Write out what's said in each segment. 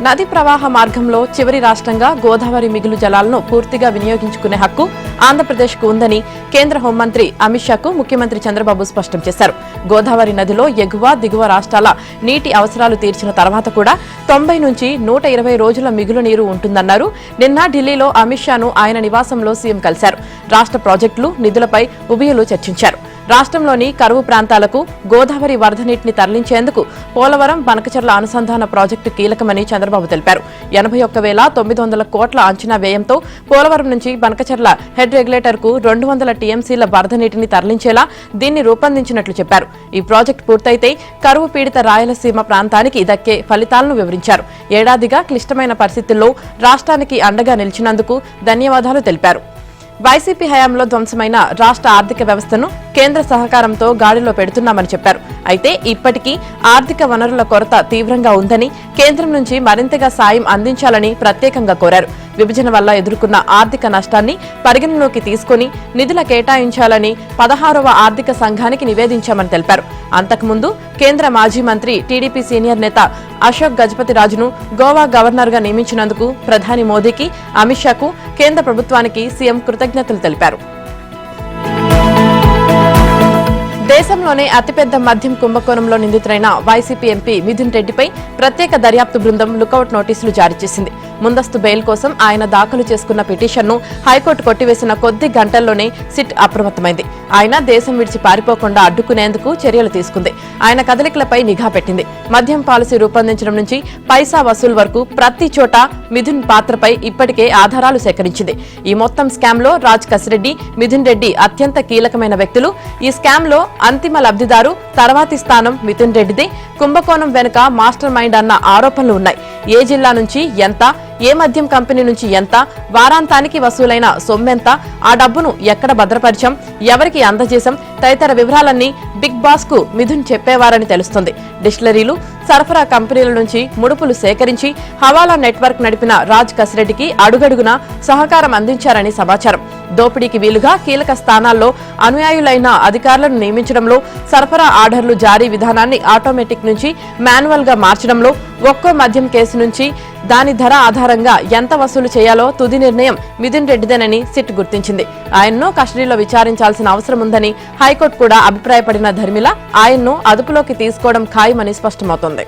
నది ప్రవాహ మార్గంలో చివరి రాష్ట్రంగా గోదావరి మిగులు జలాలను పూర్తిగా వినియోగించుకునే హక్కు ఆంధ్రప్రదేశ్కు ఉందని కేంద్ర హోంమంత్రి అమిత్ షాకు ముఖ్యమంత్రి చంద్రబాబు స్పష్టం చేశారు. గోదావరి నదిలో ఎగువ దిగువ రాష్ట్రాల నీటి అవసరాలు తీర్చిన తర్వాత కూడా 90 నుంచి 120 రోజుల మిగులు నీరు ఉంటుందన్నారు. నిన్న ఢిల్లీలో అమిత్ షాను ఆయన నివాసంలో సీఎం కలిశారు. రాష్ట్ర ప్రాజెక్టులు, నిధులపై ఉభయులు చర్చించారు. రాష్ట్రంలోని కరువు ప్రాంతాలకు గోదావరి వరద నీటిని తరలించేందుకు పోలవరం బనకచెర్ల అనుసంధాన ప్రాజెక్టు కీలకమని చంద్రబాబు తెలిపారు. 81,900 కోట్ల అంచనా వ్యయంతో పోలవరం నుంచి బనకచెర్ల హెడ్ రెగ్యులేటర్ కు 200 టీఎంసీల వరద నీటిని తరలించేలా దీన్ని రూపొందించినట్లు చెప్పారు. ఈ ప్రాజెక్టు పూర్తయితే కరువు పీడిత రాయలసీమ ప్రాంతానికి దక్కే ఫలితాలను వివరించారు. ఏడాదిగా క్లిష్టమైన పరిస్థితుల్లో రాష్ట్రానికి అండగా నిలిచినందుకు ధన్యవాదాలు తెలిపారు. వైసీపీ హయాంలో ధ్వంసమైన రాష్ట్ర ఆర్థిక వ్యవస్థను కేంద్ర సహకారంతో గాడిలో పెడుతున్నామని చెప్పారు. అయితే ఇప్పటికీ ఆర్థిక వనరుల కొరత తీవ్రంగా ఉందని, కేంద్రం నుంచి మరింతగా సాయం అందించాలని ప్రత్యేకంగా కోరారు. విభజన వల్ల ఎదుర్కొన్న ఆర్థిక నష్టాన్ని పరిగణలోకి తీసుకుని నిధుల కేటాయించాలని 16వ ఆర్థిక సంఘానికి నివేదించామని తెలిపారు. అంతకుముందు కేంద్ర మాజీ మంత్రి, టీడీపీ సీనియర్ నేత అశోక్ గజపతిరాజును గోవా గవర్నర్గా నియమించినందుకు ప్రధాని మోదీకి, అమిత్ షాకు, కేంద్ర ప్రభుత్వానికి సీఎం కృతజ్ఞతలు తెలిపారు. దేశంలోనే అతిపెద్ద మద్యం కుంభకోణంలో నిందితులైన వైసీపీ ఎంపీ మిథున్ రెడ్డిపై ప్రత్యేక దర్యాప్తు బృందం లుకౌట్ నోటీసులు జారీ చేసింది. ముందస్తు బెయిల్ కోసం ఆయన దాఖలు చేసుకున్న పిటిషన్ను హైకోర్టు కొట్టివేసిన కొద్ది గంటల్లోనే సిట్ అప్రమత్తమైంది. ఆయన దేశం విడిచి పారిపోకుండా అడ్డుకునేందుకు చర్యలు తీసుకుంది. ఆయన కదలికలపై నిఘా పెట్టింది. మద్యం పాలసీ రూపొందించడం నుంచి పైసా వసూలు వరకు ప్రతి చోట మిథున్ పాత్రపై ఇప్పటికే ఆధారాలు సేకరించింది. ఈ మొత్తం స్కామ్ లో రాజ్ కసిరెడ్డి, మిథున్ రెడ్డి అత్యంత కీలకమైన వ్యక్తులు. ఈ స్కామ్ లో అంతిమ లబ్ధిదారు, తర్వాతి స్థానం మిథున్ రెడ్డిదే. కుంభకోణం వెనుక మాస్టర్ మైండ్ అన్న ఆరోపణలు ఉన్నాయి. ఏ జిల్లా నుంచి ఎంత, ఏ మద్యం కంపెనీ నుంచి ఎంత, వారాంతానికి వసూలైన సొమ్మెంత, ఆ డబ్బును ఎక్కడ భద్రపరిచాం, ఎవరికి అందజేశాం తదితర వివరాలన్నీ బిగ్ బాస్ కు మిథున్ చెప్పేవారని తెలుస్తుంది. డిస్టిలరీలు, సరఫరా కంపెనీల నుంచి ముడుపులు సేకరించి హవాలా నెట్వర్క్ నడిపిన రాజ్ కసిరెడ్డికి అడుగడుగునా సహకారం అందించారని సమాచారం. దోపిడీకి వీలుగా కీలక స్థానాల్లో అనుయాయులైన అధికారులను నియమించడంలో, సరఫరా ఆర్డర్లు జారీ విధానాన్ని ఆటోమేటిక్ నుంచి మాన్యువల్ గా మార్చడంలో, ఒక్కో మద్యం కేసు నుంచి దాని ధర ఆధారంగా ఎంత వసూలు చేయాలో తుది నిర్ణయం మిథున్ రెడ్డిదేనని సిట్ గుర్తించింది. ఆయన్ను కస్టడీలో విచారించాల్సిన అవసరం ఉందని హైకోర్టు కూడా అభిప్రాయపడిన ధర్మిల ఆయన్ను అదుపులోకి తీసుకోవడం ఖాయమని స్పష్టమవుతోంది.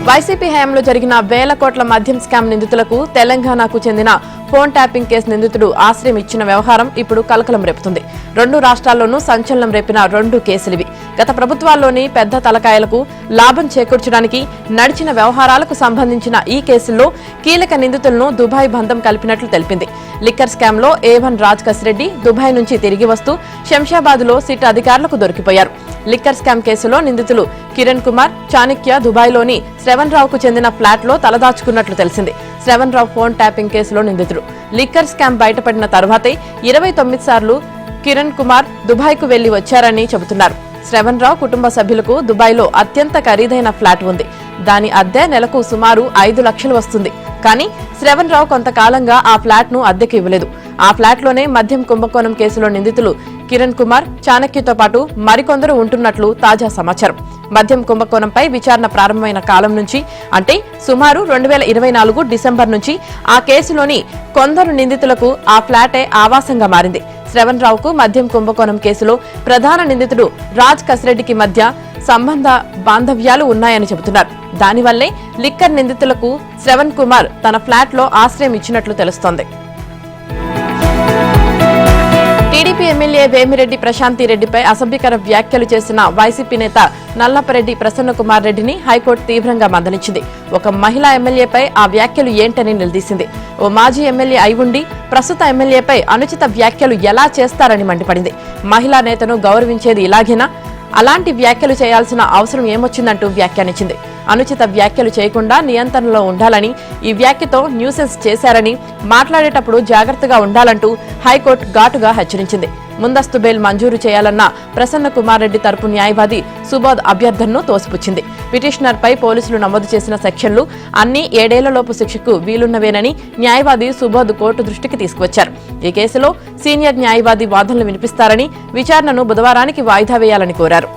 వైసీపీ హయాంలో జరిగిన వేల కోట్ల మద్యం స్కామ్ నిందితులకు తెలంగాణకు చెందిన ఫోన్ ట్యాపింగ్ కేసు నిందితుడు ఆశ్రయం ఇచ్చిన వ్యవహారం ఇప్పుడు కలకలం రేపుతుంది. 2 రాష్ట్రాల్లోనూ సంచలనం రేపిన 2 కేసులివి. గత ప్రభుత్వాల్లోని పెద్ద తలకాయలకు లాభం చేకూర్చడానికి నడిచిన వ్యవహారాలకు సంబంధించిన ఈ కేసుల్లో కీలక నిందితులను దుబాయ్ బంధం కలిపినట్లు తెలిపింది. లిక్కర్ స్కామ్ లో A1 రాజ్ కసిరెడ్డి దుబాయ్ నుంచి తిరిగి వస్తూ శంషాబాద్ లో సిట్ అధికారులకు దొరికిపోయారు. లిక్కర్ స్కామ్ కేసులో నిందితులు కిరణ్ కుమార్, చాణక్య దుబాయ్లోని శ్రవణ్ రావుకు చెందిన ఫ్లాట్ లో తలదాచుకున్నట్లు తెలిసింది. శ్రవణ్ రావు ఫోన్ ట్యాపింగ్ కేసులో నిందితుడు. లిక్కర్ స్కామ్ బయటపడిన తర్వాతే 29 సార్లు కిరణ్ కుమార్ దుబాయ్కు వెళ్లి వచ్చారని చెబుతున్నారు. శ్రవణ్ రావు కుటుంబ సభ్యులకు దుబాయ్లో అత్యంత ఖరీదైన ఫ్లాట్ ఉంది. దాని అద్దె నెలకు సుమారు 5 లక్షలు వస్తుంది. కానీ శ్రవణ్ రావు కొంతకాలంగా ఆ ఫ్లాట్ ను అద్దెకి ఇవ్వలేదు. ఆ ఫ్లాట్లోనే మద్యం కుంభకోణం కేసులో నిందితులు కిరణ్ కుమార్, చాణక్యతో పాటు మరికొందరు ఉంటున్నట్లు తాజా సమాచారం. మద్యం కుంభకోణంపై విచారణ ప్రారంభమైన కాలం నుంచి, అంటే సుమారు 2024 డిసెంబర్ నుంచి ఆ కేసులోని కొందరు నిందితులకు ఆ ఫ్లాటే ఆవాసంగా మారింది. శ్రవణ్ రావుకు మద్యం కుంభకోణం కేసులో ప్రధాన నిందితుడు రాజ్ కసిరెడ్డికి మధ్య సంబంధ బాంధవ్యాలు ఉన్నాయని చెబుతున్నారు. దానివల్లే లిక్కర్ నిందితులకు శ్రవణ్ కుమార్ తన ఫ్లాట్ లో ఆశ్రయం ఇచ్చినట్లు తెలుస్తోంది. టీడీపీ ఎమ్మెల్యే వేమిరెడ్డి ప్రశాంతి రెడ్డిపై అసభ్యకర వ్యాఖ్యలు చేసిన వైసీపీ నేత నల్లపరెడ్డి ప్రసన్న కుమార్ రెడ్డిని హైకోర్టు తీవ్రంగా మందలించింది. ఒక మహిళా ఎమ్మెల్యేపై ఆ వ్యాఖ్యలు ఏంటని నిలదీసింది. ఓ మాజీ ఎమ్మెల్యే అయి ఉండి ప్రస్తుత ఎమ్మెల్యేపై అనుచిత వ్యాఖ్యలు ఎలా చేస్తారని మండిపడింది. మహిళా నేతను గౌరవించేది ఇలాగేనా? అలాంటి వ్యాఖ్యలు చేయాల్సిన అవసరం ఏమొచ్చిందంటూ వ్యాఖ్యానించింది. అనుచిత వ్యాఖ్యలు చేయకుండా నియంత్రణలో ఉండాలని, ఈ వ్యాఖ్యతో న్యూసెన్స్ చేశారని, మాట్లాడేటప్పుడు జాగ్రత్తగా ఉండాలంటూ హైకోర్టు ఘాటుగా హెచ్చరించింది. ముందస్తు బెయిల్ మంజూరు చేయాలన్న ప్రసన్న కుమార్ రెడ్డి తరపు న్యాయవాది సుబోధ్ అభ్యర్థనను తోసిపుచ్చింది. పిటిషనర్పై పోలీసులు నమోదు చేసిన సెక్షన్లు అన్ని 7 ఏళ్లలోపు శిక్షకు వీలున్నవేనని న్యాయవాది సుబోధ్ కోర్టు దృష్టికి తీసుకువచ్చారు. ఈ కేసులో సీనియర్ న్యాయవాది వాదనలు వినిపిస్తారని, విచారణను బుధవారానికి వాయిదా వేయాలని కోరారు.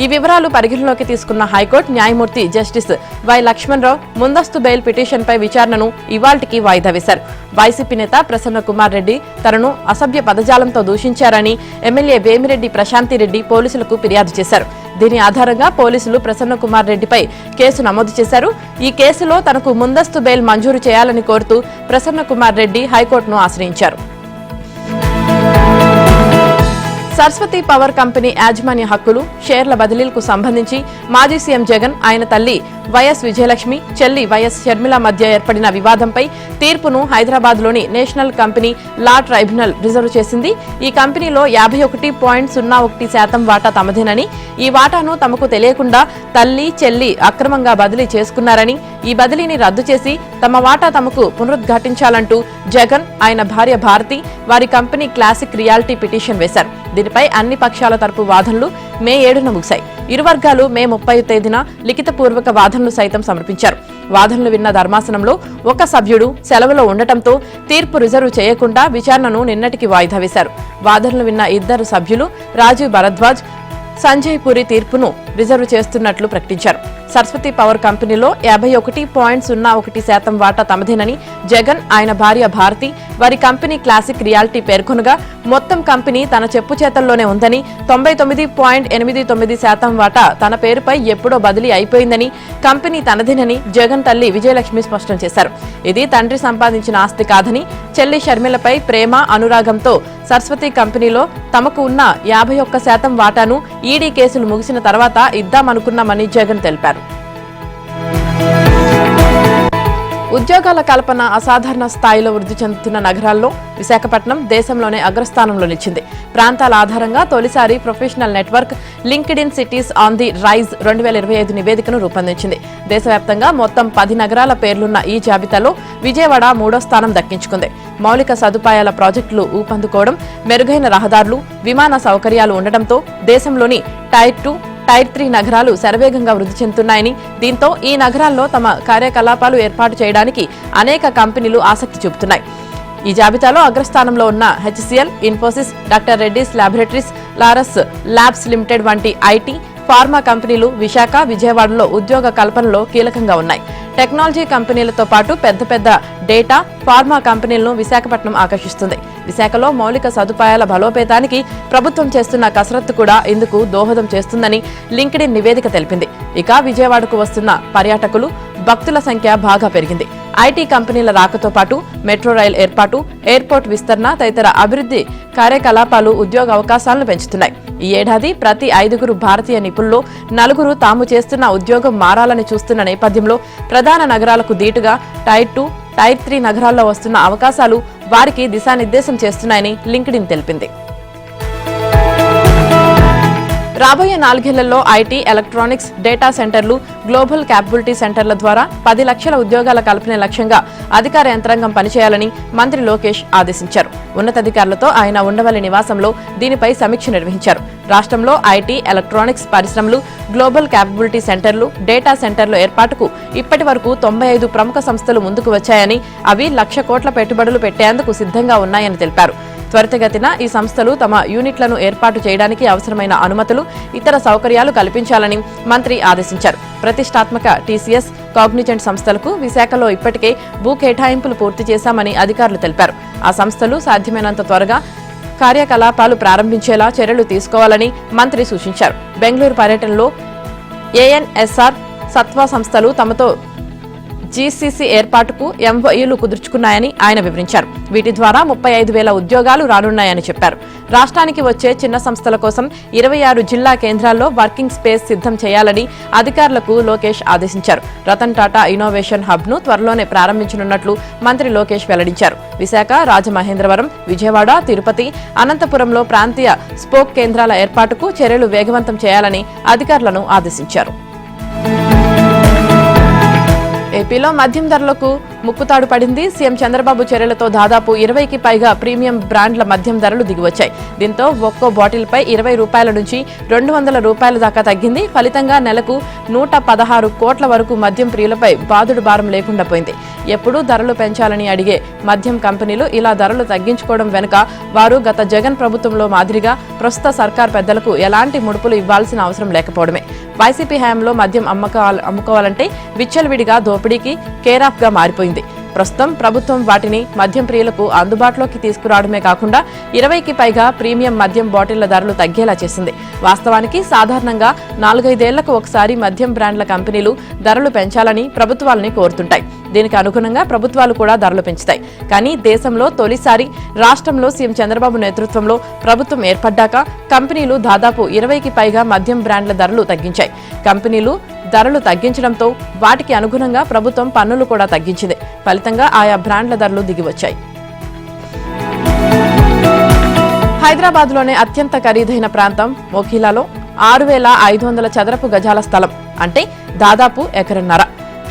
ఈ వివరాలు పరిగణలోకి తీసుకున్న హైకోర్టు న్యాయమూర్తి జస్టిస్ వై లక్ష్మణరావు ముందస్తు బెయిల్ పిటిషన్పై విచారణను ఇవాళ్టికి వాయిదా వేశారు. వైసీపీ నేత ప్రసన్న కుమార్ రెడ్డి తనను అసభ్య పదజాలంతో దూషించారని ఎమ్మెల్యే వేమిరెడ్డి ప్రశాంతిరెడ్డి పోలీసులకు ఫిర్యాదు చేశారు. దీని ఆధారంగా పోలీసులు ప్రసన్న కుమార్ రెడ్డిపై కేసు నమోదు చేశారు. ఈ కేసులో తనకు ముందస్తు బెయిల్ మంజూరు చేయాలని కోరుతూ ప్రసన్న కుమార్ రెడ్డి హైకోర్టును ఆశ్రయించారు. సరస్వతి పవర్ కంపెనీ యాజమాన్య హక్కులు షేర్ల బదిలీలకు సంబంధించి మాజీ సీఎం జగన్, ఆయన తల్లి వైఎస్ విజయలక్ష్మి, చెల్లి వైఎస్ షర్మిల మధ్య ఏర్పడిన వివాదంపై తీర్పును హైదరాబాద్లోని national company law tribunal reserve చేసింది. ఈ కంపెనీలో 51.01% వాటా తమదేనని, ఈ వాటాను తమకు తెలియకుండా తల్లి, చెల్లి అక్రమంగా బదిలీ చేసుకున్నారని, ఈ బదిలీని రద్దు చేసి తమ వాటా తమకు పునరుద్ఘాటించాలంటూ జగన్, ఆయన భార్య భారతి వారి కంపెనీ క్లాసిక్ రియాలిటీ పిటిషన్ వేశారు. దీనిపై అన్ని పక్షాల తరపు వాదనలు మే 7న ముగిశాయి. ఇరు వర్గాలు మే 30 తేదీన లిఖితపూర్వక వాదనలు సైతం సమర్పించారు. వాదనలు విన్న ధర్మాసనంలో ఒక సభ్యుడు సెలవులో ఉండటంతో తీర్పు రిజర్వ్ చేయకుండా విచారణను నిన్నటికి వాయిదా వేశారు. వాదనలు విన్న ఇద్దరు సభ్యులు రాజీవ్ భరద్వాజ్, సంజయ్ పూరి తీర్పును రిజర్వ్ చేస్తున్నట్లు ప్రకటించారు. సరస్వతి పవర్ కంపెనీలో 51.01% వాటా తమదేనని జగన్, ఆయన భార్య భారతి వారి కంపెనీ క్లాసిక్ రియాలిటీ పేర్కొనగా, మొత్తం కంపెనీ తన చెప్పు చేతల్లోనే ఉందని, 99.89% వాటా తన పేరుపై ఎప్పుడో బదిలీ అయిపోయిందని, కంపెనీ తనదేనని జగన్ తల్లి విజయలక్ష్మి స్పష్టం చేశారు. ఇది తండ్రి సంపాదించిన ఆస్తి కాదని, చెల్లి షర్మిలపై ప్రేమ, అనురాగంతో సరస్వతి కంపెనీలో తమకు ఉన్న 51% వాటాను ఈడీ కేసులు ముగిసిన తర్వాత ఇద్దామనుకున్నామని జగన్ తెలిపారు. ఉద్యోగాల కల్పన అసాధారణ స్థాయిలో వృద్ధి చెందుతున్న నగరాల్లో విశాఖపట్నం దేశంలోనే అగ్రస్థానంలో నిలిచింది. ప్రాంతాల ఆధారంగా తొలిసారి professional network LinkedIn cities on the rise 2025 నివేదికను రూపొందించింది. దేశవ్యాప్తంగా మొత్తం 10 నగరాల పేర్లున్న ఈ జాబితాలో విజయవాడ 3వ స్థానం దక్కించుకుంది. మౌలిక సదుపాయాల ప్రాజెక్టులు ఊపందుకోవడం, మెరుగైన రహదారులు, విమాన సౌకర్యాలు ఉండటంతో దేశంలోని టైర్ 2, టైర్ 3 నగరాలు శరవేగంగా వృద్ధి చెందుతున్నాయని, దీంతో ఈ నగరాల్లో తమ కార్యకలాపాలు ఏర్పాటు చేయడానికి అనేక కంపెనీలు ఆసక్తి చూపుతున్నాయి. ఈ జాబితాలో అగ్రస్థానంలో ఉన్న HCL, Infosys, doctor Reddy's laboratories, Laurus labs limited వంటి ఐటీ, ఫార్మా కంపెనీలు విశాఖ, విజయవాడలో ఉద్యోగ కల్పనలో కీలకంగా ఉన్నాయి. టెక్నాలజీ కంపెనీలతో పాటు పెద్ద పెద్ద డేటా, ఫార్మా కంపెనీలను విశాఖపట్నం ఆకర్షిస్తుంది. విశాఖలో మౌలిక సదుపాయాల బలోపేతానికి ప్రభుత్వం చేస్తున్న కసరత్తు కూడా ఇందుకు దోహదం చేస్తుందని లింక్డ్ ఇన్ నివేదిక తెలిపింది. ఇక విజయవాడకు వస్తున్న పర్యాటకులు, భక్తుల సంఖ్య బాగా పెరిగింది. ఐటీ కంపెనీల రాకతో పాటు మెట్రో రైల్ ఏర్పాటు, ఎయిర్పోర్ట్ విస్తరణ తదితర అభివృద్ధి కార్యకలాపాలు ఉద్యోగ అవకాశాలను పెంచుతున్నాయి. ఈ ఏడాది ప్రతి 5 భారతీయ నిపుణుల్లో 4 తాము చేస్తున్న ఉద్యోగం మారాలని చూస్తున్న నేపథ్యంలో ప్రధాన నగరాలకు దీటుగా టైర్ 2, టైర్ 3 నగరాల్లో వస్తున్న అవకాశాలు వారికి దిశానిర్దేశం చేస్తున్నాయని లింక్డ్ ఇన్ తెలిపింది. రాబోయే 4 ఏళ్లలో ఐటీ, ఎలక్ట్రానిక్స్, డేటా సెంటర్లు, గ్లోబల్ క్యాపబిలిటీ సెంటర్ల ద్వారా 10 లక్షల ఉద్యోగాల కల్పనే లక్ష్యంగా అధికార యంత్రాంగం పనిచేయాలని మంత్రి లోకేష్ ఆదేశించారు. ఉన్నతాధికారులతో ఆయన ఉండవల్లి నివాసంలో దీనిపై సమీక్ష నిర్వహించారు. రాష్ట్రంలో ఐటీ, ఎలక్ట్రానిక్స్ పరిశ్రమలు, గ్లోబల్ క్యాపబిలిటీ సెంటర్లు, డేటా సెంటర్ల ఏర్పాటుకు ఇప్పటి వరకు 95 ప్రముఖ సంస్థలు ముందుకు వచ్చాయని, అవి 1,00,000 కోట్ల పెట్టుబడులు పెట్టేందుకు సిద్ధంగా ఉన్నాయని తెలిపారు. త్వరితగతిన ఈ సంస్థలు తమ యూనిట్లను ఏర్పాటు చేయడానికి అవసరమైన అనుమతులు, ఇతర సౌకర్యాలు కల్పించాలని మంత్రి ఆదేశించారు. ప్రతిష్టాత్మక టీసీఎస్, కాగ్నిజెంట్ సంస్థలకు విశాఖలో ఇప్పటికే భూ కేటాయింపులు పూర్తి చేశామని అధికారులు తెలిపారు. ఆ సంస్థలు సాధ్యమైనంత త్వరగా కార్యకలాపాలు ప్రారంభించేలా చర్యలు తీసుకోవాలని మంత్రి సూచించారు. బెంగళూరు పర్యటనలో ఏఎన్ఎస్ఆర్, సత్వా సంస్థలు తమతో జీసీసీ ఏర్పాటుకు ఎంఓయూలు కుదుర్చుకున్నాయని ఆయన వివరించారు. వీటి ద్వారా 35,000 ఉద్యోగాలు రానున్నాయని చెప్పారు. రాష్ట్రానికి వచ్చే చిన్న సంస్థల కోసం 26 జిల్లా కేంద్రాల్లో వర్కింగ్ స్పేస్ సిద్ధం చేయాలని అధికారులకు లోకేష్ ఆదేశించారు. రతన్ టాటా ఇన్నోవేషన్ హబ్ ను త్వరలోనే ప్రారంభించనున్నట్లు మంత్రి లోకేష్ వెల్లడించారు. విశాఖ, రాజమహేంద్రవరం, విజయవాడ, తిరుపతి, అనంతపురంలో ప్రాంతీయ స్పోక్ కేంద్రాల ఏర్పాటుకు చర్యలు వేగవంతం చేయాలని అధికారులను ఆదేశించారు. ఏపీలో మద్యం ధరలకు ముక్కుతాడు పడింది. సీఎం చంద్రబాబు చర్యలతో దాదాపు 20కి పైగా ప్రీమియం బ్రాండ్ల మద్యం ధరలు దిగివచ్చాయి. దీంతో ఒక్కో బాటిల్పై 20 రూపాయల నుంచి 200 రూపాయల దాకా తగ్గింది. ఫలితంగా నెలకు 116 కోట్ల వరకు మద్యం ప్రియులపై బాదుడు భారం లేకుండా పోయింది. ఎప్పుడూ ధరలు పెంచాలని అడిగే మద్యం కంపెనీలు ఇలా ధరలు తగ్గించుకోవడం వెనుక వారు గత జగన్ ప్రభుత్వంలో మాదిరిగా ప్రస్తుత సర్కార్ పెద్దలకు ఎలాంటి ముడుపులు ఇవ్వాల్సిన అవసరం లేకపోవడమే. వైసీపీ హయాంలో మద్యం అమ్ముకోవాలంటే విచ్చలవిడిగా దోపిడీకి కేరాఫ్ గా మారిపోయింది. ప్రస్తుతం ప్రభుత్వం వాటిని మద్యం ప్రియులకు అందుబాటులోకి తీసుకురావడమే కాకుండా 20కి పైగా ప్రీమియం మద్యం బాటిళ్ల ధరలు తగ్గేలా చేసింది. వాస్తవానికి సాధారణంగా 4-5 ఏళ్లకు ఒకసారి మద్యం బ్రాండ్ల కంపెనీలు ధరలు పెంచాలని ప్రభుత్వాలని కోరుతుంటాయి. దీనికి అనుగుణంగా ప్రభుత్వాలు కూడా ధరలు పెంచుతాయి. కానీ దేశంలో తొలిసారి రాష్ట్రంలో సీఎం చంద్రబాబు నేతృత్వంలో ప్రభుత్వం ఏర్పడ్డాక కంపెనీలు దాదాపు 20కి పైగా మద్యం బ్రాండ్ల ధరలు తగ్గించాయి. కంపెనీలు ధరలు తగ్గించడంతో వాటికి అనుగుణంగా ప్రభుత్వం పన్నులు కూడా తగ్గించింది. ఫలితంగా ఆయా బ్రాండ్ల ధరలు దిగివచ్చాయి. హైదరాబాద్లోనే అత్యంత ఖరీదైన ప్రాంతం మోఖిలాలో 6,500 చదరపు గజాల స్థలం, అంటే దాదాపు ఎకరన్నర.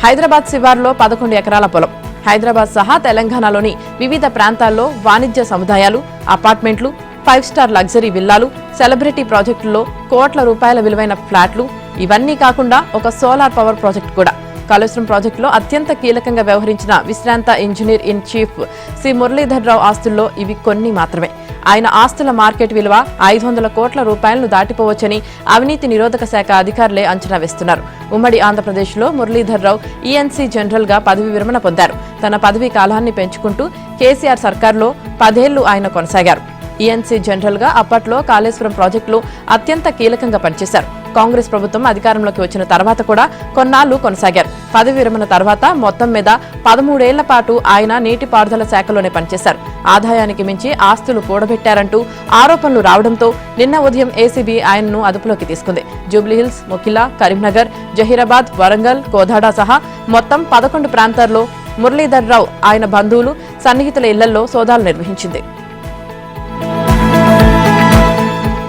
హైదరాబాద్ శివారులో 11 ఎకరాల పొలం. హైదరాబాద్ సహా తెలంగాణలోని వివిధ ప్రాంతాల్లో వాణిజ్య సముదాయాలు, అపార్ట్మెంట్లు, 5 స్టార్ లగ్జరీ విల్లాలు, సెలబ్రిటీ ప్రాజెక్టుల్లో కోట్ల రూపాయల విలువైన ఫ్లాట్లు, ఇవన్నీ కాకుండా ఒక సోలార్ పవర్ ప్రాజెక్టు కూడా. కాళేశ్వరం ప్రాజెక్టులో అత్యంత కీలకంగా వ్యవహరించిన విశ్రాంత engineer in chief C Muralidhar Rao ఆస్తుల్లో ఇవి కొన్ని మాత్రమే. ఆయన ఆస్తుల మార్కెట్ విలువ 500 కోట్ల రూపాయలను దాటిపోవచ్చని అవినీతి నిరోధక శాఖ అధికారులే అంచనా వేస్తున్నారు. ఉమ్మడి ఆంధ్రప్రదేశ్లో మురళీధర్ రావు ఈఎన్సీ జనరల్ గా పదవి విరమణ పొందారు. తన పదవీ కాలాన్ని పెంచుకుంటూ కేసీఆర్ సర్కార్లో 10 ఏళ్లు ఆయన కొనసాగారు. ఈఎన్సీ జనరల్ గా అప్పట్లో కాళేశ్వరం ప్రాజెక్టులో అత్యంత కీలకంగా పనిచేశారు. కాంగ్రెస్ ప్రభుత్వం అధికారంలోకి వచ్చిన తర్వాత కూడా కొన్నాళ్లు కొనసాగారు. పదవి విరమణ తర్వాత మొత్తం మీద 13 ఏళ్ల పాటు ఆయన నీటిపారుదల శాఖలోనే పనిచేశారు. ఆదాయానికి మించి ఆస్తులు కూడబెట్టారంటూ ఆరోపణలు రావడంతో నిన్న ఉదయం ఏసీబీ ఆయనను అదుపులోకి తీసుకుంది. జూబ్లీహిల్స్, మొకిలా, కరీంనగర్, జహీరాబాద్, వరంగల్, కోదాడ సహా మొత్తం 11 ప్రాంతాల్లో మురళీధర్ రావు ఆయన బంధువులు, సన్నిహితుల ఇళ్లలో సోదాలు నిర్వహించింది.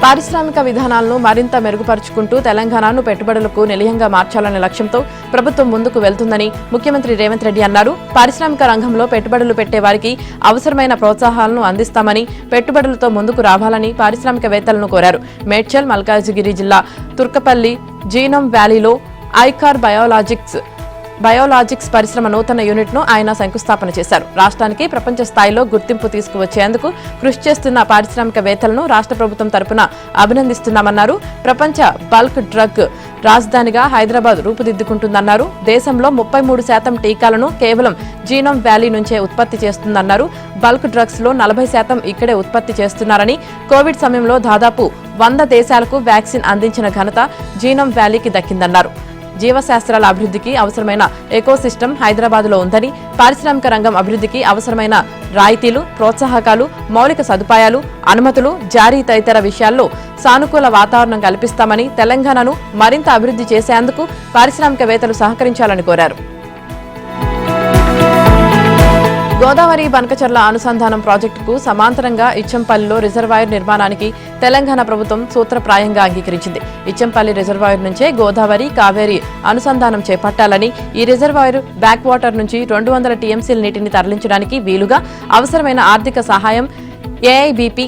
పారిశ్రామిక విధానాలను మరింత మెరుగుపరుచుకుంటూ తెలంగాణను పెట్టుబడులకు నిలయంగా మార్చాలనే లక్ష్యంతో ప్రభుత్వం ముందుకు వెళ్తుందని ముఖ్యమంత్రి రేవంత్ రెడ్డి అన్నారు. పారిశ్రామిక రంగంలో పెట్టుబడులు పెట్టే వారికి అవసరమైన ప్రోత్సాహాలను అందిస్తామని, పెట్టుబడులతో ముందుకు రావాలని పారిశ్రామికవేత్తలను కోరారు. మేడ్చల్, మల్కాజిగిరి జిల్లా తుర్కపల్లి జీనోమ్ వ్యాలీలో ఐకార్ బయోలాజిక్స్ పరిశ్రమ నూతన యూనిట్ ను ఆయన శంకుస్థాపన చేశారు. రాష్ట్రానికి ప్రపంచ స్థాయిలో గుర్తింపు తీసుకువచ్చేందుకు కృషి చేస్తున్న పారిశ్రామికవేత్తలను రాష్ట్ర ప్రభుత్వం తరపున అభినందిస్తున్నామన్నారు. ప్రపంచ బల్క్ డ్రగ్ రాజధానిగా హైదరాబాద్ రూపుదిద్దుకుంటుందన్నారు. దేశంలో 33% టీకాలను కేవలం జీనోమ్ వ్యాలీ నుంచే ఉత్పత్తి చేస్తుందన్నారు. బల్క్ డ్రగ్స్ లో 40% ఇక్కడే ఉత్పత్తి చేస్తున్నారని, కోవిడ్ సమయంలో దాదాపు 100 దేశాలకు వ్యాక్సిన్ అందించిన ఘనత జీనోమ్ వ్యాలీకి దక్కిందన్నారు. జీవశాస్త్రాల అభివృద్ధికి అవసరమైన ఎకోసిస్టమ్ హైదరాబాద్లో ఉందని, పారిశ్రామిక రంగం అభివృద్ధికి అవసరమైన రాయితీలు, ప్రోత్సాహకాలు, మౌలిక సదుపాయాలు, అనుమతులు జారీ తదితర విషయాల్లో సానుకూల వాతావరణం కల్పిస్తామని, తెలంగాణను మరింత అభివృద్ధి చేసేందుకు పారిశ్రామికవేత్తలు సహకరించాలని కోరారు. గోదావరి బనకచర్ల అనుసంధానం ప్రాజెక్టుకు సమాంతరంగా ఇచ్చంపల్లిలో రిజర్వాయర్ నిర్మాణానికి తెలంగాణ ప్రభుత్వం సూత్రప్రాయంగా అంగీకరించింది. ఇచ్చంపల్లి రిజర్వాయర్ నుంచే గోదావరి, కావేరీ అనుసంధానం చేపట్టాలని, ఈ రిజర్వాయర్ బ్యాక్ వాటర్ నుంచి 200 టీఎంసీల నీటిని తరలించడానికి వీలుగా అవసరమైన ఆర్థిక సహాయం ఏఐబీపీ,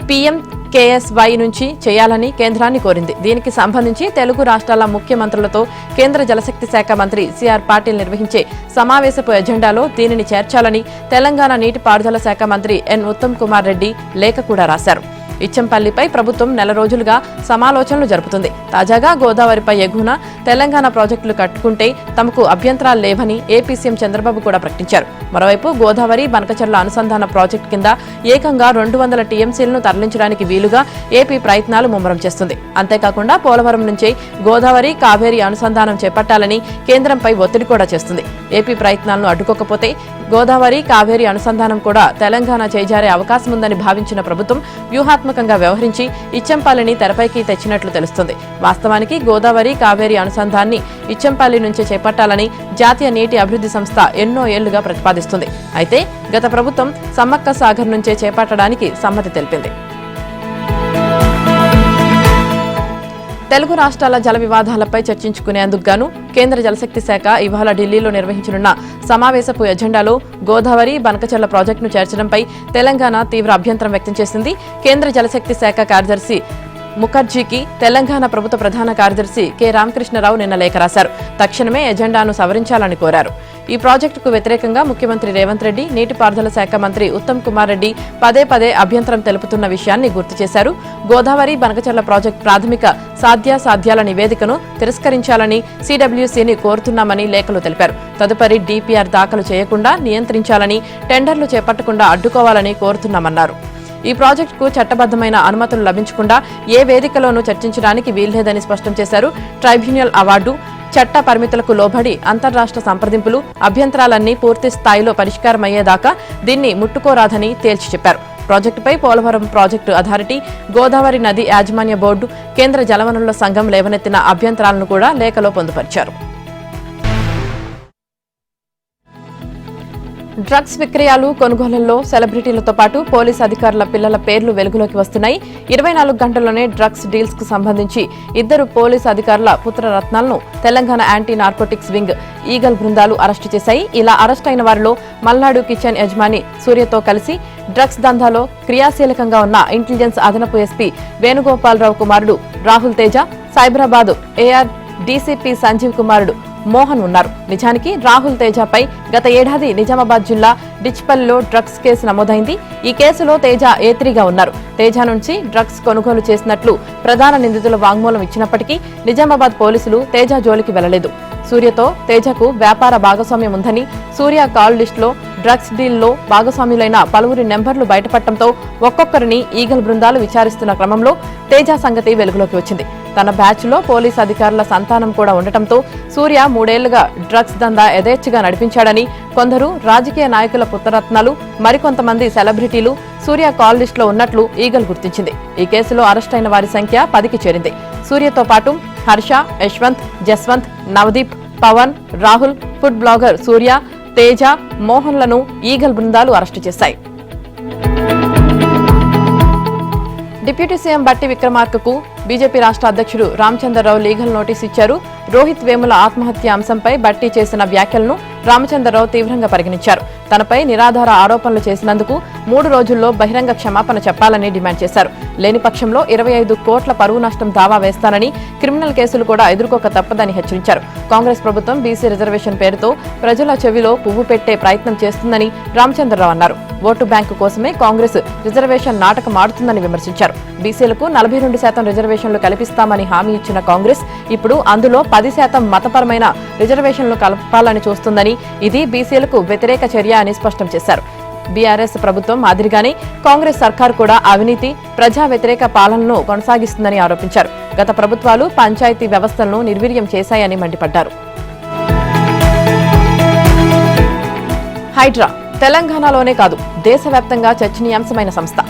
PMKSY నుంచి చేయాలని కేంద్రాన్ని కోరింది. దీనికి సంబంధించి తెలుగు రాష్ట్రాల ముఖ్యమంత్రులతో కేంద్ర జలశక్తి శాఖ మంత్రి సిఆర్ పాటిల్ నిర్వహించే సమావేశపు ఎజెండాలో దీనిని చేర్చాలని తెలంగాణ నీటిపారుదల శాఖ మంత్రి ఎన్ ఉత్తమ్ కుమార్ రెడ్డి లేఖ కూడా రాశారు. ఇచ్చంపల్లిపై ప్రభుత్వం నెల రోజులుగా సమాలోచనలు జరుపుతుంది. తాజాగా గోదావరిపై ఎగువన తెలంగాణ ప్రాజెక్టులు కట్టుకుంటే తమకు అభ్యంతరాలు లేవని ఏపీ సీఎం చంద్రబాబు కూడా ప్రకటించారు. మరోవైపు గోదావరి బనకచర్ల అనుసంధాన ప్రాజెక్టు కింద ఏకంగా 200 టీఎంసీలను తరలించడానికి వీలుగా ఏపీ ప్రయత్నాలు ముమ్మరం చేస్తుంది. అంతేకాకుండా పోలవరం నుంచే గోదావరి, కావేరీ అనుసంధానం చేపట్టాలని కేంద్రంపై ఒత్తిడి కూడా చేస్తుంది. ఏపీ ప్రయత్నాలను అడ్డుకోకపోతే గోదావరి, కావేరీ అనుసంధానం కూడా తెలంగాణ చేజారే అవకాశం ఉందని భావించిన ప్రభుత్వం వ్యూహాత్మకంగా వ్యవహరించి ఇచ్చంపల్లిని తెరపైకి తెచ్చినట్లు తెలుస్తుంది. వాస్తవానికి గోదావరి, కావేరీ అనుసంధాన్ని ఇచ్చంపల్లి నుంచే చేపట్టాలని జాతీయ నీటి అభివృద్ధి సంస్థ ఎన్నో ఏళ్లుగా ప్రతిపాదిస్తుంది. అయితే గత ప్రభుత్వం సమ్మక్క సాగర్ నుంచే చేపట్టడానికి సమ్మతి తెలిపింది. తెలుగు రాష్ట్రాల జల వివాదాలపై చర్చించుకునేందుకు గాను కేంద్ర జలశక్తి శాఖ ఇవాళ ఢిల్లీలో నిర్వహించనున్న సమావేశపు ఎజెండాలో గోదావరి బనకచెర్ల ప్రాజెక్టును చేర్చడంపై తెలంగాణ తీవ్ర అభ్యంతరం వ్యక్తం చేసింది. కేంద్ర జలశక్తి శాఖ కార్యదర్శి ముఖర్జీకి తెలంగాణ ప్రభుత్వ ప్రధాన కార్యదర్శి కె రామకృష్ణరావు నిన్న లేఖ రాశారు. తక్షణమే ఎజెండాను సవరించాలని కోరారు. ఈ ప్రాజెక్టుకు వ్యతిరేకంగా ముఖ్యమంత్రి రేవంత్ రెడ్డి, నీటిపారుదల శాఖ మంత్రి ఉత్తమ్ కుమార్ రెడ్డి పదే పదే అభ్యంతరం తెలుపుతున్న విషయాన్ని గుర్తు చేశారు. గోదావరి బనకచెర్ల ప్రాజెక్టు ప్రాథమిక సాధ్యాసాధ్యాల నివేదికను తిరస్కరించాలని సిడబ్ల్యూసీని కోరుతున్నామని లేఖలో తెలిపారు. తదుపరి డీపీఆర్ దాఖలు చేయకుండా నియంత్రించాలని, టెండర్లు చేపట్టకుండా అడ్డుకోవాలని కోరుతున్నామన్నారు. ఈ ప్రాజెక్టుకు చట్టబద్దమైన అనుమతులు లభించకుండా ఏ వేదికలోనూ చర్చించడానికి వీల్లేదని స్పష్టం చేశారు. ట్రైబ్యునల్ అవార్డు, చట్ట పరిమితులకు లోబడి అంతర్రాష్ట్ర సంప్రదింపులు, అభ్యంతరాలన్నీ పూర్తి స్థాయిలో పరిష్కారమయ్యేదాకా దీన్ని ముట్టుకోరాదని తేల్చి చెప్పారు. ప్రాజెక్టుపై పోలవరం ప్రాజెక్టు అథారిటీ, గోదావరి నది యాజమాన్య బోర్డు, కేంద్ర జలవనరుల సంఘం లేవనెత్తిన అభ్యంతరాలను కూడా లేఖలో పొందుపరిచారు. డ్రగ్స్ విక్రయాలు, కొనుగోలుల్లో సెలబ్రిటీలతో పాటు పోలీసు అధికారుల పిల్లల పేర్లు వెలుగులోకి వస్తున్నాయి. 24 గంటల్లోనే డ్రగ్స్ డీల్స్ కు సంబంధించి 2 పోలీసు అధికారుల పుత్రరత్నాలను Telangana anti narcotics wing, eagle బృందాలు అరెస్టు చేశాయి. ఇలా అరెస్ట్ అయిన వారిలో మల్నాడు కిచెన్ యజమాని సూర్యతో కలిసి డ్రగ్స్ దందాలో క్రియాశీలకంగా ఉన్న ఇంటెలిజెన్స్ అదనపు ఎస్పీ వేణుగోపాలరావు కుమారుడు రాహుల్ తేజ, సైబరాబాద్ ఏఆర్ డీసీపీ సంజీవ్ కుమారుడు మోహన్ ఉన్నారు. నిజానికి రాహుల్ తేజపై గత ఏడాది నిజామాబాద్ జిల్లా డిచ్పల్లిలో డ్రగ్స్ కేసు నమోదైంది. ఈ కేసులో తేజ A3గా ఉన్నారు. తేజ నుంచి డ్రగ్స్ కొనుగోలు చేసినట్లు ప్రధాన నిందితుల వాంగ్మూలం ఇచ్చినప్పటికీ నిజామాబాద్ పోలీసులు తేజ జోలికి వెళ్లలేదు. సూర్యతో తేజకు వ్యాపార భాగస్వామ్యం ఉందని, సూర్య కాల్ లిస్టులో డ్రగ్స్ డీల్లో భాగస్వాములైన పలువురి నెంబర్లు బయటపడటంతో ఒక్కొక్కరిని ఈగల్ బృందాలు విచారిస్తున్న క్రమంలో తేజ సంగతి వెలుగులోకి వచ్చింది. తన బ్యాచ్ లో పోలీసు అధికారుల సంతానం కూడా ఉండటంతో సూర్య 3 ఏళ్లుగా డ్రగ్స్ దందా యథేచ్ఛగా నడిపించాడని, కొందరు రాజకీయ నాయకుల పుత్రరత్నాలు, మరికొంతమంది సెలబ్రిటీలు సూర్య కాల్ లిస్టులో ఉన్నట్లు ఈగల్ గుర్తించింది. ఈ కేసులో అరెస్టైన వారి సంఖ్య 10కి చేరింది. సూర్యతో పాటు హర్ష, యశ్వంత్, జస్వంత్, నవదీప్, పవన్, రాహుల్, ఫుడ్ బ్లాగర్ సూర్య, తేజ, మోహన్లను ఈగల్ బృందాలు అరెస్టు చేశాయి. డిప్యూటీ సీఎం బట్టి విక్రమార్కకు బీజేపీ రాష్ట్ర అధ్యక్షుడు రామచంద్రరావు లీగల్ నోటీస్ ఇచ్చారు. రోహిత్ వేముల ఆత్మహత్య అంశంపై బట్టి చేసిన వ్యాఖ్యలను రామచంద్రరావు తీవ్రంగా పరిగణించారు. తనపై నిరాధార ఆరోపణలు చేసినందుకు 3 రోజుల్లో బహిరంగ క్షమాపణ చెప్పాలని డిమాండ్ చేశారు. లేని పక్షంలో 25 కోట్ల పరువు నష్టం దావా వేస్తానని, క్రిమినల్ కేసులు కూడా ఎదుర్కోక తప్పదని హెచ్చరించారు. కాంగ్రెస్ ప్రభుత్వం బీసీ రిజర్వేషన్ పేరుతో ప్రజల చెవిలో పువ్వు పెట్టే ప్రయత్నం చేస్తుందని రామచంద్రరావు అన్నారు. ఓటు బ్యాంకు కోసమే కాంగ్రెస్ రిజర్వేషన్ నాటకం ఆడుతుందని విమర్శించారు. బీసీలకు 42% రిజర్వేషన్లు కల్పిస్తామని హామీ ఇచ్చిన కాంగ్రెస్ ఇప్పుడు అందులో 10% మతపరమైన రిజర్వేషన్లు కలపాలని చూస్తుందని, ఇది బీసీలకు వ్యతిరేక చర్య అని స్పష్టం చేశారు. బీఆర్ఎస్ ప్రభుత్వం మాదిరిగానే కాంగ్రెస్ సర్కారు కూడా అవినీతి, ప్రజా వ్యతిరేక పాలనను కొనసాగిస్తుందని ఆరోపించారు. గత ప్రభుత్వాలు పంచాయతీ వ్యవస్థలను నిర్వీర్యం చేశాయని మండిపడ్డారు. హైడ్రా తెలంగాణలోనే కాదు, దేశవ్యాప్తంగా చర్చనీయాంశమైన సంస్థ.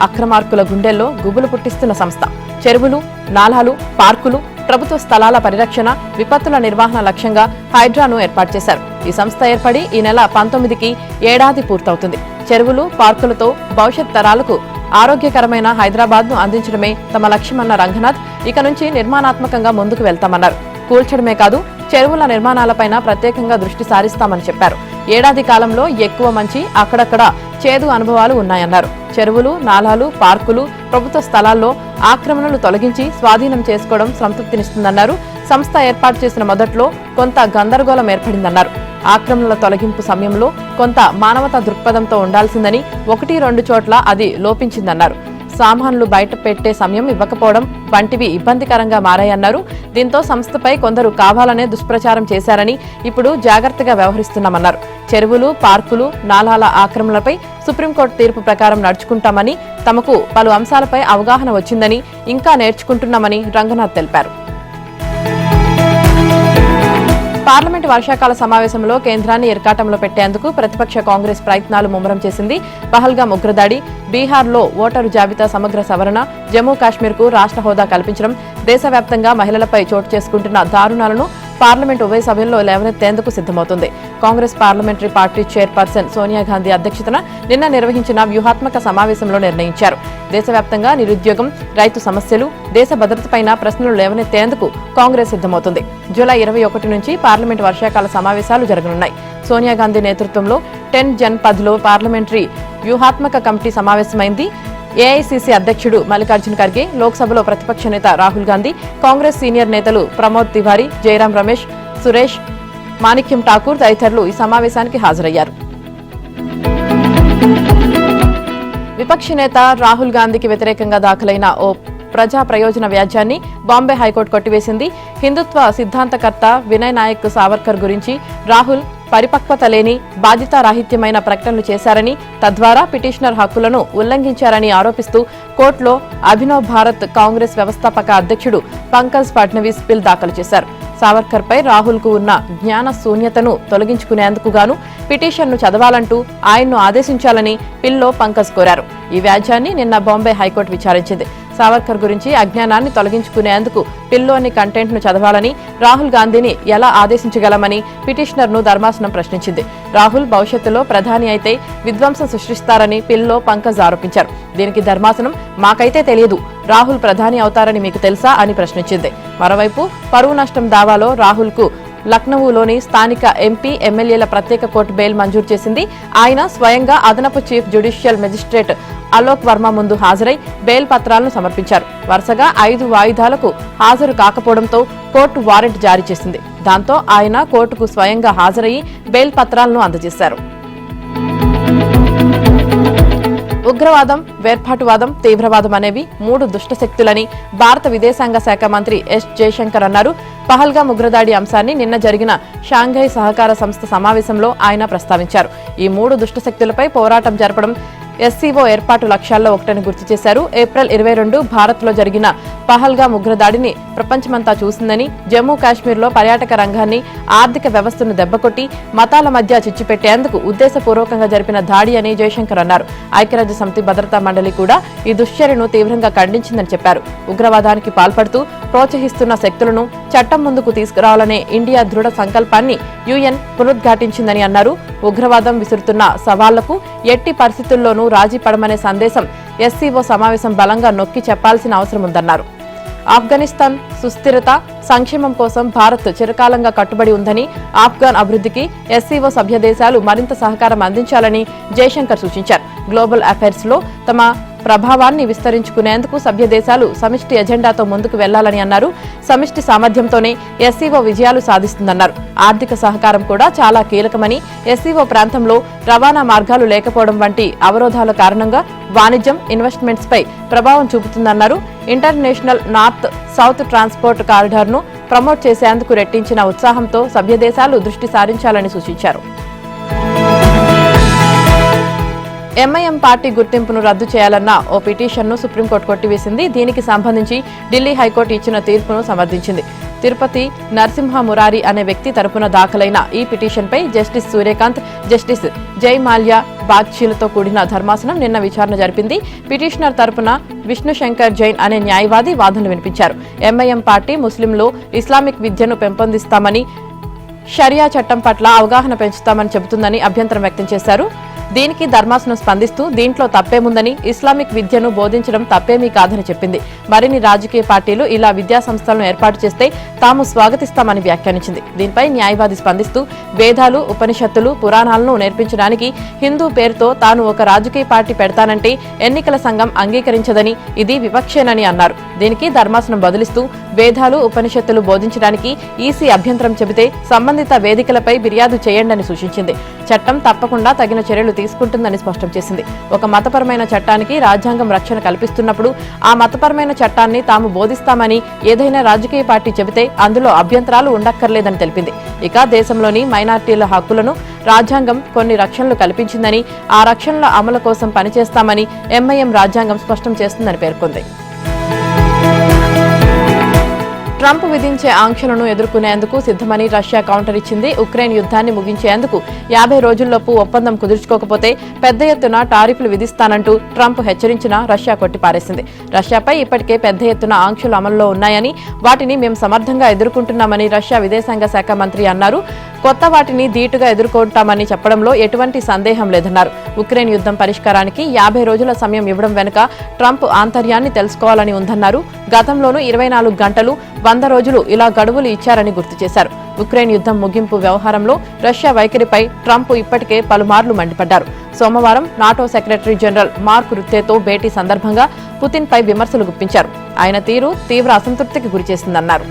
అక్రమార్కుల గుండెల్లో గుబులు పుట్టిస్తున్న సంస్థ. చెరువులు, నాలాలు, పార్కులు, ప్రభుత్వ స్థలాల పరిరక్షణ, విపత్తుల నిర్వహణ లక్ష్యంగా హైడ్రాను ఏర్పాటు చేశారు. ఈ సంస్థ ఏర్పడి ఈ నెల 19కి ఏడాది పూర్తవుతుంది. చెరువులు, పార్కులతో భవిష్యత్ తరాలకు ఆరోగ్యకరమైన హైదరాబాద్ను అందించడమే తమ లక్ష్యమన్న రంగనాథ్ ఇక నుంచి నిర్మాణాత్మకంగా ముందుకు వెళ్తామన్నారు. కూల్చడమే కాదు, చెరువుల నిర్మాణాలపైన ప్రత్యేకంగా దృష్టి సారిస్తామని చెప్పారు. ఏడాది కాలంలో ఎక్కువ మంచి, అక్కడక్కడ చేదు అనుభవాలు ఉన్నాయన్నారు. చెరువులు, నాలాలు, పార్కులు, ప్రభుత్వ స్థలాల్లో ఆక్రమణలు తొలగించి స్వాధీనం చేసుకోవడం సంతృప్తినిస్తుందన్నారు. సంస్థ ఏర్పాటు చేసిన మొదట్లో కొంత గందరగోళం ఏర్పడిందన్నారు. ఆక్రమణల తొలగింపు సమయంలో కొంత మానవతా దృక్పథంతో ఉండాల్సిందని, 1-2 చోట్ల అది లోపించిందన్నారు. సామాన్లు బయట పెట్టే సమయం ఇవ్వకపోవడం వంటివి ఇబ్బందికరంగా మారాయన్నారు. దీంతో సంస్థపై కొందరు కావాలనే దుష్ప్రచారం చేశారని, ఇప్పుడు జాగ్రత్తగా వ్యవహరిస్తున్నామన్నారు. చెరువులు, పార్కులు, నాలాల ఆక్రమణలపై సుప్రీంకోర్టు తీర్పు ప్రకారం నడుచుకుంటామని, తమకు పలు అంశాలపై అవగాహన వచ్చిందని, ఇంకా నేర్చుకుంటున్నామని రంగనాథ్ తెలిపారు. పార్లమెంటు వర్షాకాల సమావేశంలో కేంద్రాన్ని ఇరకాటంలో పెట్టేందుకు ప్రతిపక్ష కాంగ్రెస్ ప్రయత్నాలు ముమ్మరం చేసింది. పహల్గాం ఉగ్రదాడి, బీహార్లో ఓటరు జాబితా సమగ్ర సవరణ, జమ్మూ కాశ్మీర్కు రాష్ట్ర హోదా కల్పించడం, దేశవ్యాప్తంగా మహిళలపై చోటు చేసుకుంటున్న దారుణాలను పార్లమెంటు ఉభయ సభల్లో లేవనెత్తేందుకు సిద్దమవుతుంది. Congress parliamentary party chairperson Sonia Gandhi అధ్యక్షతన నిన్న నిర్వహించిన వ్యూహాత్మక సమావేశంలో నిర్ణయించారు. దేశవ్యాప్తంగా నిరుద్యోగం, రైతు సమస్యలు, దేశ భద్రతపైన ప్రశ్నలు లేవనెత్తేందుకు కాంగ్రెస్ సిద్దమవుతుంది. జూలై 21 నుంచి పార్లమెంటు వర్షాకాల సమావేశాలు జరగనున్నాయి. సోనియా గాంధీ నేతృత్వంలో 10 జన్పథ్లో పార్లమెంటరీ వ్యూహాత్మక కమిటీ సమావేశమైంది. ఏఐసీసీ అధ్యక్షుడు మల్లికార్జున ఖర్గే, లోక్సభలో ప్రతిపక్ష నేత రాహుల్ గాంధీ, కాంగ్రెస్ సీనియర్ నేతలు ప్రమోద్ తివారీ, జయరాం రమేష్, సురేష్, మాణిక్యం ఠాకూర్ తదితరులు ఈ సమావేశానికి హాజరయ్యారు. విపక్ష నేత రాహుల్ గాంధీకి వ్యతిరేకంగా దాఖలైన ఓ ప్రజా ప్రయోజన వ్యాజ్యాన్ని బాంబే హైకోర్టు కొట్టివేసింది. హిందుత్వ సిద్ధాంతకర్త వినయ్ నాయక్ సావర్కర్ గురించి రాహుల్ పరిపక్వత లేని, బాధ్యతారాహిత్యమైన ప్రకటనలు చేశారని, తద్వారా పిటిషనర్ హక్కులను ఉల్లంఘించారని ఆరోపిస్తూ కోర్టులో అభినవ్ భారత్ కాంగ్రెస్ వ్యవస్థాపక అధ్యక్షుడు పంకజ్ ఫడ్నవీస్ పిల్ దాఖలు చేశారు. సావర్కర్ పై రాహుల్ కు ఉన్న జ్ఞాన శూన్యతను తొలగించుకునేందుకు గాను పిటిషన్ను చదవాలంటూ ఆయన్ను ఆదేశించాలని పిల్లో పంకజ్ కోరారు. ఈ వ్యాజ్యాన్ని నిన్న బాంబే హైకోర్టు విచారించింది. సావర్కర్ గురించి అజ్ఞానాన్ని తొలగించుకునేందుకు పిల్లోని కంటెంట్ను చదవాలని రాహుల్ గాంధీని ఎలా ఆదేశించగలమని పిటిషనర్ను ధర్మాసనం ప్రశ్నించింది. రాహుల్ భవిష్యత్తులో ప్రధాని అయితే విధ్వంసం సృష్టిస్తారని పిల్లో పంకజ్ ఆరోపించారు. దీనికి ధర్మాసనం మాకైతే తెలియదు, రాహుల్ ప్రధాని అవుతారని మీకు తెలుసా అని ప్రశ్నించింది. మరోవైపు పరువు నష్టం దావాలో రాహుల్ కు లక్నవూలోని స్థానిక ఎంపీ, ఎమ్మెల్యేల ప్రత్యేక కోర్టు బెయిల్ మంజూరు చేసింది. ఆయన స్వయంగా అదనపు chief judicial magistrate Alok Varma ముందు హాజరై బెయిల్ పత్రాలను సమర్పించారు. వరుసగా 5 వాయిదాలకు హాజరు కాకపోవడంతో కోర్టు వారెంట్ జారీ చేసింది. దాంతో ఆయన కోర్టుకు స్వయంగా హాజరయ్యి బెయిల్ పత్రాలను అందజేశారు. ఉగ్రవాదం, వేర్పాటువాదం, తీవ్రవాదం అనేవి 3 దుష్టశక్తులని భారత విదేశాంగ శాఖ మంత్రి ఎస్ జయశంకర్ అన్నారు. పహల్గాం ఉగ్రదాడి అంశాన్ని నిన్న జరిగిన షాంఘై సహకార సంస్థ సమావేశంలో ఆయన ప్రస్తావించారు. ఈ 3 దుష్టశక్తులపై పోరాటం జరపడం ఎస్సీఓ ఏర్పాటు లక్ష్యాల్లో ఒకటని గుర్తు చేశారు. ఏప్రిల్ 22 భారత్లో జరిగిన పహల్గాం ఉగ్రదాడిని ప్రపంచమంతా చూసిందని, జమ్మూ కాశ్మీర్లో పర్యాటక రంగాన్ని, ఆర్థిక వ్యవస్థను దెబ్బకొట్టి మతాల మధ్య చిచ్చుపెట్టేందుకు ఉద్దేశపూర్వకంగా జరిపిన దాడి అని జయశంకర్ అన్నారు. ఐక్యరాజ్య సమితి భద్రతా మండలి కూడా ఈ దుశ్చర్యను తీవ్రంగా ఖండించిందని చెప్పారు. ఉగ్రవాదానికి పాల్పడుతూ ప్రోత్సహిస్తున్న శక్తులను చట్టం ముందుకు తీసుకురావాలనే ఇండియా దృఢ సంకల్పాన్ని యుఎన్ పునరుద్ఘాటించిందని అన్నారు. ఉగ్రవాదం విసురుతున్న సవాళ్లకు ఎట్టి పరిస్థితుల్లోనూ రాజీ పడమనే సందేశం ఎస్సీఓ సమావేశం బలంగా నొక్కి చెప్పాల్సిన అవసరం ఉందన్నారు. ఆఫ్ఘనిస్తాన్ సుస్థిరత, సంక్షేమం కోసం భారత్ చిరకాలంగా కట్టుబడి ఉందని, ఆఫ్ఘాన్ అభివృద్ధికి ఎస్సీఓ సభ్య దేశాలు మరింత సహకారం అందించాలని జయశంకర్ సూచించారు. గ్లోబల్ అఫైర్స్ లో తమ ప్రభావాన్ని విస్తరించుకునేందుకు సభ్య దేశాలు సమిష్టి ఎజెండాతో ముందుకు వెళ్లాలని అన్నారు. సమిష్టి సామర్థ్యంతోనే ఎస్సీఓ విజయాలు సాధిస్తుందన్నారు. ఆర్థిక సహకారం కూడా చాలా కీలకమని, ఎస్సీఓ ప్రాంతంలో రవాణా మార్గాలు లేకపోవడం వంటి అవరోధాల కారణంగా వాణిజ్యం, ఇన్వెస్ట్మెంట్స్ పై ప్రభావం చూపుతుందన్నారు. ఇంటర్నేషనల్ నార్త్ సౌత్ ట్రాన్స్పోర్ట్ కారిడార్ను ప్రమోట్ చేసేందుకు రెట్టించిన ఉత్సాహంతో సభ్య దేశాలు దృష్టి సారించాలని సూచించారు. ఎంఐఎం పార్టీ గుర్తింపును రద్దు చేయాలన్న ఓ పిటిషన్ను సుప్రీంకోర్టు కొట్టివేసింది. దీనికి సంబంధించి ఢిల్లీ హైకోర్టు ఇచ్చిన తీర్పును సమర్థించింది. తిరుపతి నరసింహ మురారి అనే వ్యక్తి తరపున దాఖలైన ఈ పిటిషన్పై జస్టిస్ సూర్యకాంత్, జస్టిస్ జై మాల్యా బాగ్చీలతో కూడిన ధర్మాసనం నిన్న విచారణ జరిపింది. పిటిషనర్ తరపున విష్ణుశంకర్ జైన్ అనే న్యాయవాది వాదనలు వినిపించారు. ఎంఐఎం పార్టీ ముస్లింలు ఇస్లామిక్ విద్యను పెంపొందిస్తామని, షరియా చట్టం పట్ల అవగాహన పెంచుతామని చెబుతుందని అభ్యంతరం వ్యక్తం చేశారు. దీనికి ధర్మాసనం స్పందిస్తూ దీంట్లో తప్పేముందని, ఇస్లామిక్ విద్యను బోధించడం తప్పేమీ కాదని చెప్పింది. మరిన్ని రాజకీయ పార్టీలు ఇలా విద్యా సంస్థలను ఏర్పాటు చేస్తే తాము స్వాగతిస్తామని వ్యాఖ్యానించింది. దీనిపై న్యాయవాది స్పందిస్తూ వేదాలు, ఉపనిషత్తులు, పురాణాలను నేర్పించడానికి హిందూ పేరుతో తాను ఒక రాజకీయ పార్టీ పెడతానంటే ఎన్నికల సంఘం అంగీకరించదని, ఇది వివక్షేనని అన్నారు. దీనికి ధర్మాసనం బదులిస్తూ వేదాలు, ఉపనిషత్తులు బోధించడానికి ఈసీ అభ్యంతరం చెబితే సంబంధిత వేదికలపై ఫిర్యాదు చేయండని సూచించింది. చట్టం తప్పకుండా తగిన చర్యలు తీసుకుంటుందని స్పష్టం చేసింది. ఒక మతపరమైన చట్టానికి రాజ్యాంగం రక్షణ కల్పిస్తున్నప్పుడు ఆ మతపరమైన చట్టాన్ని తాము బోధిస్తామని ఏదైనా రాజకీయ పార్టీ చెబితే అందులో అభ్యంతరాలు ఉండక్కర్లేదని తెలిపింది. ఇక దేశంలోని మైనార్టీల హక్కులను రాజ్యాంగం కొన్ని రక్షణలు కల్పించిందని, ఆ రక్షణల అమలు కోసం పనిచేస్తామని ఎంఐఎం రాజ్యాంగం స్పష్టం చేస్తుందని పేర్కొంది. ట్రంప్ విధించే ఆంక్షలను ఎదుర్కొనేందుకు సిద్ధమని రష్యా కౌంటర్ ఇచ్చింది. ఉక్రెయిన్ యుద్ధాన్ని ముగించేందుకు 50 రోజుల్లోపు ఒప్పందం కుదుర్చుకోకపోతే పెద్ద ఎత్తున టారిఫ్లు విధిస్తానంటూ ట్రంప్ హెచ్చరించినా రష్యా కొట్టిపారేసింది. రష్యాపై ఇప్పటికే పెద్ద ఎత్తున ఆంక్షలు అమల్లో ఉన్నాయని, వాటిని మేం సమర్థంగా ఎదుర్కొంటున్నామని రష్యా విదేశాంగ శాఖ మంత్రి అన్నారు. కొత్త వాటిని ధీటుగా ఎదుర్కొంటామని చెప్పడంలో ఎటువంటి సందేహం లేదన్నారు. ఉక్రెయిన్ యుద్ధం పరిష్కారానికి 50 రోజుల సమయం ఇవ్వడం వెనుక ట్రంప్ ఆంతర్యాన్ని తెలుసుకోవాలని ఉందన్నారు. గతంలోనూ 24 గంటలు 100 రోజులు ఇలా గడువులు ఇచ్చారని గుర్తు చేశారు. ఉక్రెయిన్ యుద్ధం ముగింపు వ్యవహారంలో రష్యా వైఖరిపై ట్రంప్ ఇప్పటికే పలుమార్లు మండిపడ్డారు. సోమవారం నాటో సెక్రటరీ జనరల్ మార్క్ రుత్తేతో భేటీ సందర్భంగా పుతిన్పై విమర్శలు గుప్పించారు. ఆయన తీరు తీవ్ర అసంతృప్తికి గురిచేసిందన్నారు.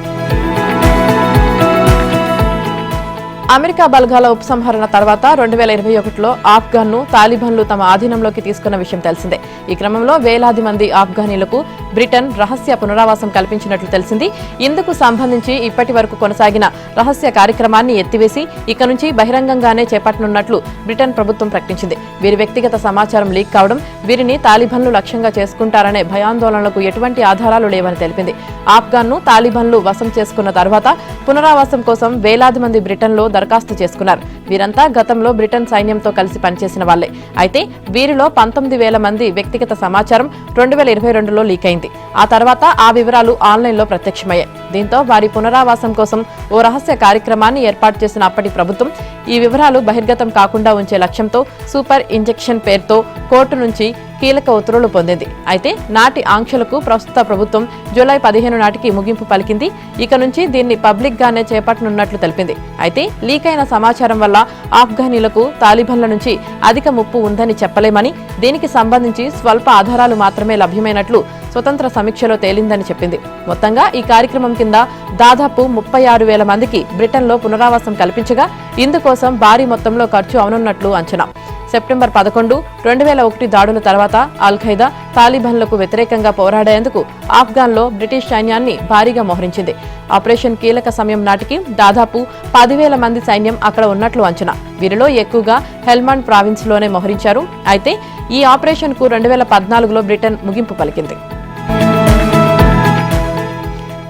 అమెరికా బలగాల ఉపసంహరణ తర్వాత 2021లో ఆఫ్ఘన్ను తాలిబాన్లు తమ ఆధీనంలోకి తీసుకున్న విషయం తెలిసిందే. ఈ క్రమంలో వేలాది మంది ఆఫ్ఘనీలకు బ్రిటన్ రహస్య పునరావాసం కల్పించినట్లు తెలిసింది. ఇందుకు సంబంధించి ఇప్పటి వరకు కొనసాగిన రహస్య కార్యక్రమాన్ని ఎత్తివేసి ఇక నుంచి బహిరంగంగానే చేపట్టనున్నట్లు బ్రిటన్ ప్రభుత్వం ప్రకటించింది. వీరి వ్యక్తిగత సమాచారం లీక్ కావడం, వీరిని తాలిబాన్లు లక్ష్యంగా చేసుకుంటారనే భయాందోళనలకు ఎటువంటి ఆధారాలు లేవని తెలిపింది. ఆఫ్ఘన్ను తాలిబాన్లు వశం చేసుకున్న తర్వాత పునరావాసం కోసం వేలాది మంది బ్రిటన్లో దరఖాస్తు చేసుకున్నారు. వీరంతా గతంలో బ్రిటన్ సైన్యంతో కలిసి పనిచేసిన వాళ్లే. అయితే వీరిలో 19,000 మంది వ్యక్తిగత సమాచారం 2022లో లీక్ అయింది. ఆ తర్వాత ఆ వివరాలు ఆన్లైన్లో ప్రత్యక్షమయ్యాయి. దీంతో వారి పునరావాసం కోసం ఓ రహస్య కార్యక్రమాన్ని ఏర్పాటు చేసిన అప్పటి ప్రభుత్వం ఈ వివరాలు బహిర్గతం కాకుండా ఉంచే లక్ష్యంతో సూపర్ ఇంజెక్షన్ పేరుతో కోర్టు నుంచి కీలక ఉత్తర్వులు పొందింది. అయితే నాటి ఆంక్షలకు ప్రస్తుత ప్రభుత్వం జూలై 15 నాటికి ముగింపు పలికింది. ఇక నుంచి దీన్ని పబ్లిక్ గానే చేపట్టనున్నట్లు తెలిపింది. అయితే లీక్ అయిన సమాచారం వల్ల ఆఫ్ఘనీలకు తాలిబాన్ల నుంచి అధిక ముప్పు ఉందని చెప్పలేమని, దీనికి సంబంధించి స్వల్ప ఆధారాలు మాత్రమే లభ్యమైనట్లు స్వతంత్ర సమీక్షలో తేలిందని చెప్పింది. మొత్తంగా ఈ కార్యక్రమం కింద దాదాపు 36,000 మందికి బ్రిటన్లో పునరావాసం కల్పించగా ఇందుకోసం భారీ మొత్తంలో ఖర్చు అవనున్నట్లు అంచనా. సెప్టెంబర్ 11, 2001 దాడుల తర్వాత అల్ ఖైదా తాలిబాన్లకు వ్యతిరేకంగా పోరాడేందుకు ఆఫ్ఘన్లో బ్రిటిష్ సైన్యాన్ని భారీగా మోహరించింది. ఆపరేషన్ కీలక సమయం నాటికి దాదాపు 10,000 మంది సైన్యం అక్కడ ఉన్నట్లు అంచనా. వీరిలో ఎక్కువగా హెల్మండ్ ప్రావిన్స్లోనే మోహరించారు. అయితే ఈ ఆపరేషన్కు 2014లో బ్రిటన్ ముగింపు పలికింది.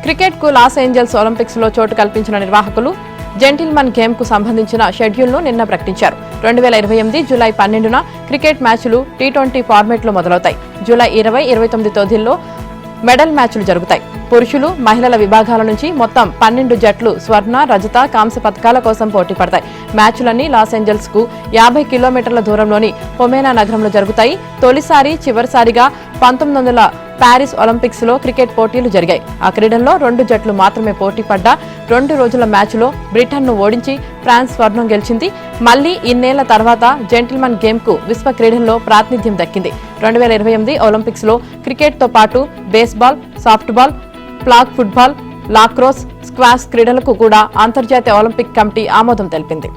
క్రికెట్కు లాస్ ఏంజల్స్ ఒలింపిక్స్లో చోటు కల్పించిన నిర్వాహకులు జెంటిల్మన్ గేమ్ కు సంబంధించిన షెడ్యూల్ను నిన్న ప్రకటించారు. 2028 జూలై 12న క్రికెట్ మ్యాచ్లు T20 ఫార్మాట్లో మొదలవుతాయి. జూలై 20, 29 తేదీల్లో మెడల్ మ్యాచ్లు జరుగుతాయి. పురుషులు, మహిళల విభాగాల నుంచి మొత్తం 12 జట్లు స్వర్ణ, రజత, కాంస్య పతకాల కోసం పోటీ పడతాయి. మ్యాచ్లన్నీ లాస్ ఏంజల్స్ కు 50 కిలోమీటర్ల దూరంలోని పొమేనా నగరంలో జరుగుతాయి. తొలిసారి, చివరిసారిగా 1900 ప్యారిస్ ఒలింపిక్స్ లో క్రికెట్ పోటీలు జరిగాయి. ఆ క్రీడల్లో 2 జట్లు మాత్రమే పోటీ పడ్డా 2 రోజుల మ్యాచ్లో బ్రిటన్ను ఓడించి ఫ్రాన్స్ స్వర్ణం గెలిచింది. మళ్లీ ఇన్నేళ్ల తర్వాత జెంటిల్మన్ గేమ్ కు విశ్వ క్రీడల్లో ప్రాతినిధ్యం దక్కింది. 2028 ఒలింపిక్స్ లో క్రికెట్ తో పాటు baseball, softball, flag football, lacrosse, squash క్రీడలకు కూడా అంతర్జాతీయ ఒలింపిక్ కమిటీ ఆమోదం తెలిపింది.